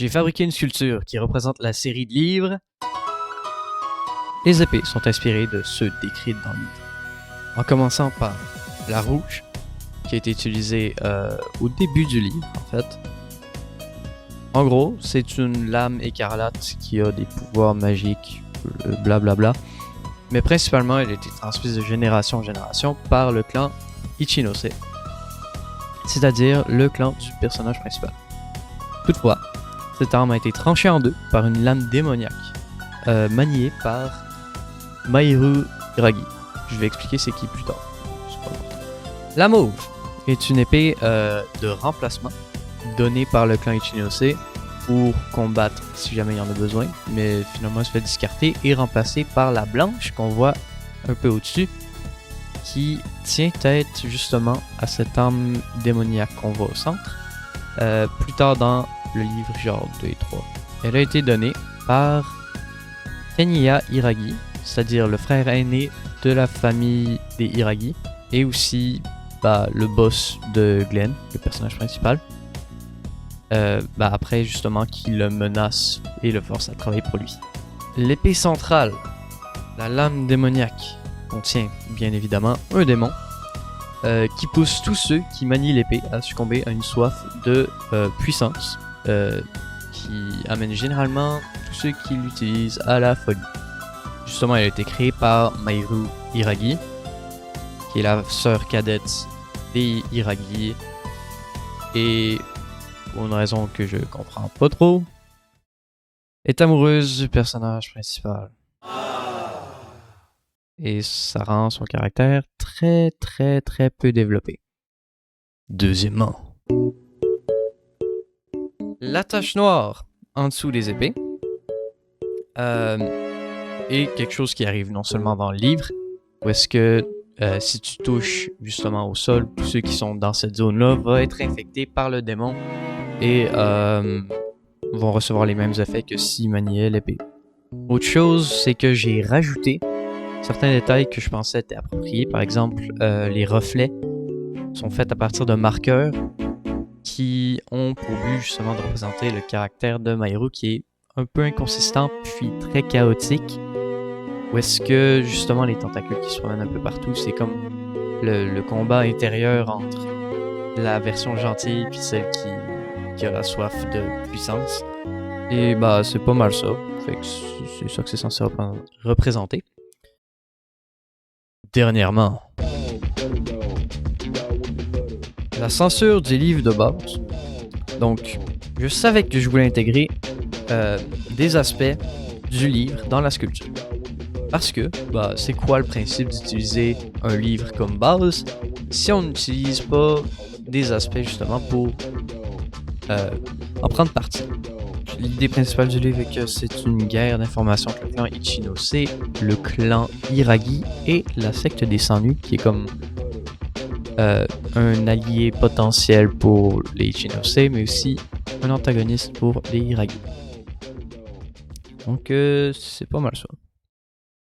J'ai fabriqué une sculpture qui représente la série de livres. Les épées sont inspirées de ceux décrits dans le livre. En commençant par la rouge, qui a été utilisée au début du livre, en fait. En gros, c'est une lame écarlate qui a des pouvoirs magiques, blablabla. Mais principalement, elle a été transmise de génération en génération par le clan Ichinose, c'est-à-dire le clan du personnage principal. Toutefois, cette arme a été tranchée en deux par une lame démoniaque, maniée par Mahiru Hiragi. Je vais expliquer c'est qui plus tard. La mauve est une épée de remplacement donnée par le clan Ichinose pour combattre si jamais il y en a besoin, mais finalement elle se fait discarter et remplacée par la blanche qu'on voit un peu au-dessus, qui tient tête justement à cette arme démoniaque qu'on voit au centre, plus tard dans le livre genre 2 et 3. Elle a été donnée par Tenya Hiragi, c'est-à-dire le frère aîné de la famille des Hiragi, et aussi le boss de Glenn, le personnage principal. Après justement qui le menace et le force à travailler pour lui. L'épée centrale, la lame démoniaque, contient bien évidemment un démon qui pousse tous ceux qui manient l'épée à succomber à une soif de puissance qui amène généralement tous ceux qui l'utilisent à la folie. Justement, elle a été créée par Mahiru Hiragi, qui est la sœur cadette des Hiragi, et pour une raison que je comprends pas trop, est amoureuse du personnage principal. Et ça rend son caractère très peu développé. Deuxièmement, la tache noire en dessous des épées est quelque chose qui arrive non seulement dans le livre, où est-ce que si tu touches justement au sol, tous ceux qui sont dans cette zone-là vont être infectés par le démon et vont recevoir les mêmes effets que s'ils maniaient l'épée. Autre chose, c'est que j'ai rajouté certains détails que je pensais étaient appropriés. Par exemple, les reflets sont faits à partir de marqueurs qui ont pour but justement de représenter le caractère de Mahiru, qui est un peu inconsistant puis très chaotique. Où est-ce que justement les tentacules qui se promènent un peu partout, c'est comme le combat intérieur entre la version gentille puis celle qui a la soif de puissance. Et c'est pas mal ça. Fait que c'est ça que c'est censé représenter. Dernièrement, la censure du livre de base. Donc, je savais que je voulais intégrer des aspects du livre dans la sculpture. Parce que, c'est quoi le principe d'utiliser un livre comme base si on n'utilise pas des aspects justement pour en prendre partie. L'idée principale du livre est que c'est une guerre d'information entre le clan Ichinose, le clan Hiragi et la secte des Sans-Nus, qui est comme un allié potentiel pour les Ichinose, mais aussi un antagoniste pour les Hiragi. Donc c'est pas mal ça.